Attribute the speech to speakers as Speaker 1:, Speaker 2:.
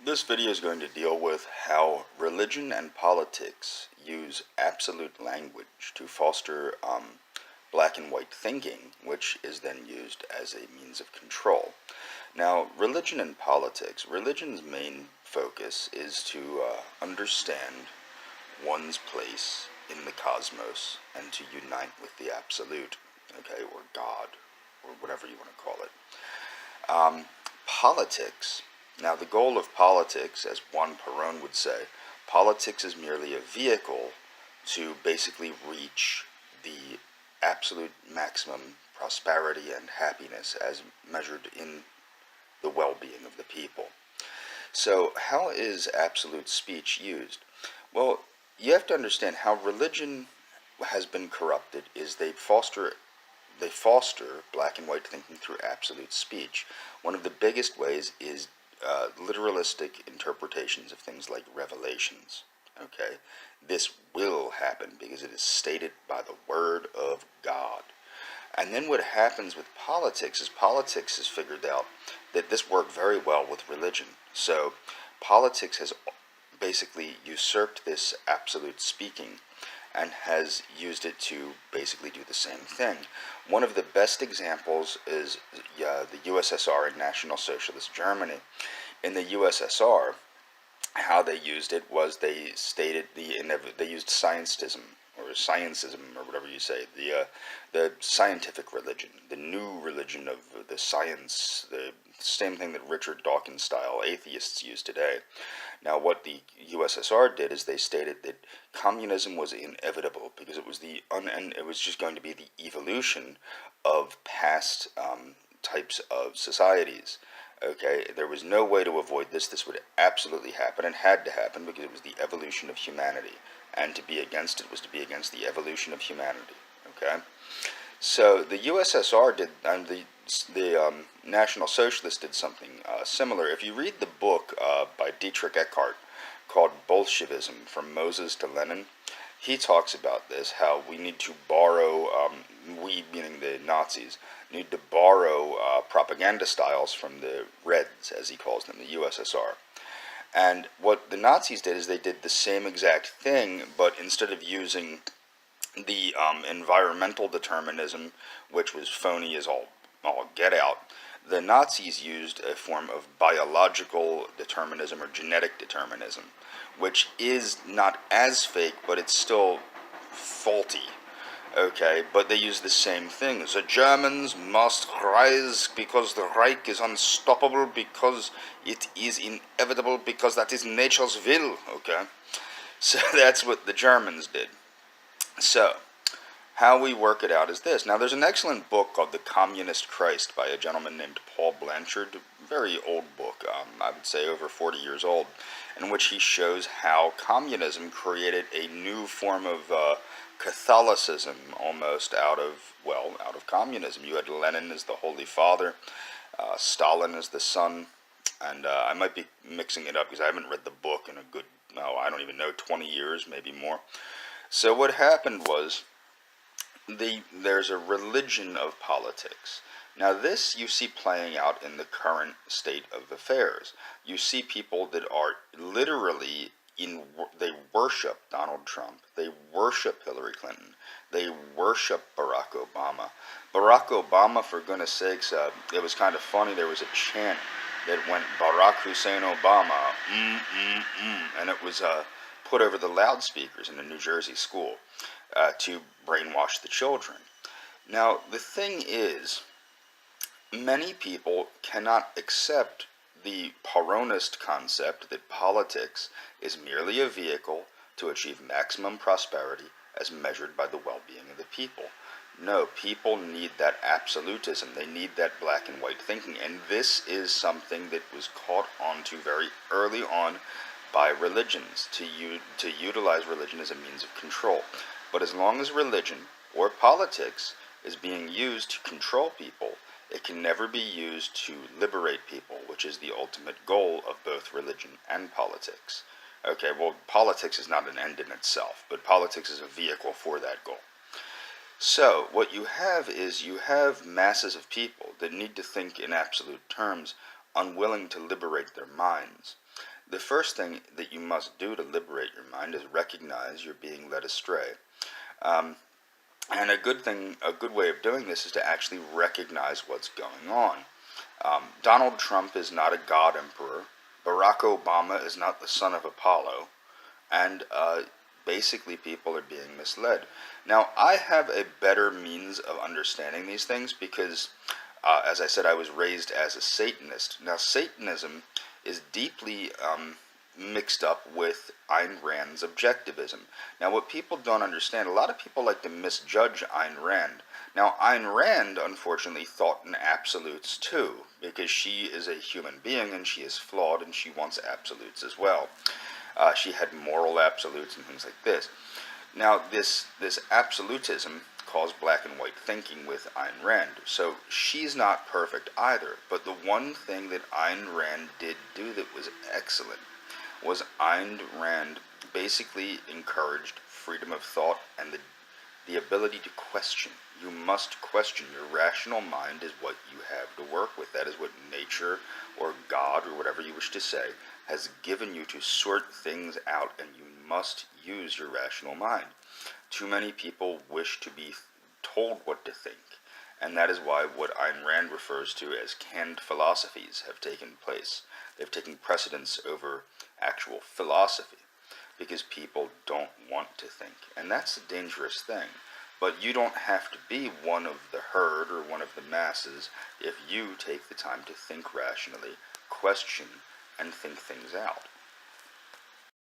Speaker 1: This video is going to deal with how religion and politics use absolute language to foster black and white thinking, which is then used as a means of control. Now, religion and politics, religion's main focus is to understand one's place in the cosmos and to unite with the absolute, okay, or God, or whatever you want to call it. Politics. Now, the goal of politics, as Juan Perón would say, politics is merely a vehicle to basically reach the absolute maximum prosperity and happiness as measured in the well-being of the people. So, how is absolute speech used? Well, you have to understand how religion has been corrupted is they foster black and white thinking through absolute speech. One of the biggest ways is literalistic interpretations of things like revelations. Okay, this will happen because it is stated by the word of God. And then what happens with politics is politics has figured out that this worked very well with religion. So politics has basically usurped this absolute speaking and has used it to basically do the same thing. One of the best examples is the USSR and National Socialist Germany. In the USSR, how they used it was they stated they used scientism or sciencism or whatever you say, the scientific religion, the new religion of the science, the same thing that Richard Dawkins style atheists use today. Now, what the USSR did is they stated that communism was inevitable because it was it was just going to be the evolution of past types of societies. Okay, there was no way to avoid this. This would absolutely happen and had to happen because it was the evolution of humanity. And to be against it was to be against the evolution of humanity. Okay, so the USSR did, and the National Socialists did something similar. If you read the book by Dietrich Eckart called Bolshevism, From Moses to Lenin, he talks about this, how we need to borrow, we meaning the Nazis, need to borrow propaganda styles from the Reds, as he calls them, the USSR. And what the Nazis did is they did the same exact thing, but instead of using the environmental determinism, which was phony as all get out, the Nazis used a form of biological determinism or genetic determinism, which is not as fake, but it's still faulty. Okay, but they use the same thing. The Germans must rise because the Reich is unstoppable, because it is inevitable, because that is nature's will. Okay, so that's what the Germans did. So, how we work it out is this. Now, there's an excellent book called The Communist Christ by a gentleman named Paul Blanchard. Very old book, I would say over 40 years old, in which he shows how communism created a new form of Catholicism almost out of communism. You had Lenin as the Holy Father, Stalin as the son, and I might be mixing it up because I haven't read the book in a good, I don't even know, 20 years, maybe more. So what happened was, there's a religion of politics. Now this you see playing out in the current state of affairs. You see people that are literally they worship Donald Trump, they worship Hillary Clinton, they worship Barack Obama. Barack Obama, for goodness sakes, it was kind of funny, there was a chant that went Barack Hussein Obama, and it was put over the loudspeakers in a New Jersey school to brainwash the children. Now, the thing is, many people cannot accept the Peronist concept that politics is merely a vehicle to achieve maximum prosperity as measured by the well-being of the people. No, people need that absolutism. They need that black and white thinking, and this is something that was caught onto very early on by religions, to utilize religion as a means of control. But as long as religion or politics is being used to control people, it can never be used to liberate people, which is the ultimate goal of both religion and politics. Okay, well, politics is not an end in itself, but politics is a vehicle for that goal. So, what you have is you have masses of people that need to think in absolute terms, unwilling to liberate their minds. The first thing that you must do to liberate your mind is recognize you're being led astray. Um, and a good way of doing this is to actually recognize what's going on. Donald Trump is not a god emperor. Barack Obama is not the son of Apollo. And basically people are being misled. Now, I have a better means of understanding these things because, as I said, I was raised as a Satanist. Now, Satanism is deeply mixed up with Ayn Rand's objectivism. Now, what people don't understand, a lot of people like to misjudge Ayn Rand. Now, Ayn Rand, unfortunately, thought in absolutes too, because she is a human being and she is flawed and she wants absolutes as well. She had moral absolutes and things like this. Now, this absolutism caused black and white thinking with Ayn Rand. So she's not perfect either. But the one thing that Ayn Rand did do that was excellent was Ayn Rand basically encouraged freedom of thought and the ability to question. You must question. Your rational mind is what you have to work with. That is what nature or God or whatever you wish to say has given you to sort things out, and you must use your rational mind. Too many people wish to be told what to think, and that is why what Ayn Rand refers to as canned philosophies have taken place. They've taken precedence over actual philosophy because people don't want to think, and that's a dangerous thing. But you don't have to be one of the herd or one of the masses if you take the time to think rationally, question, and think things out.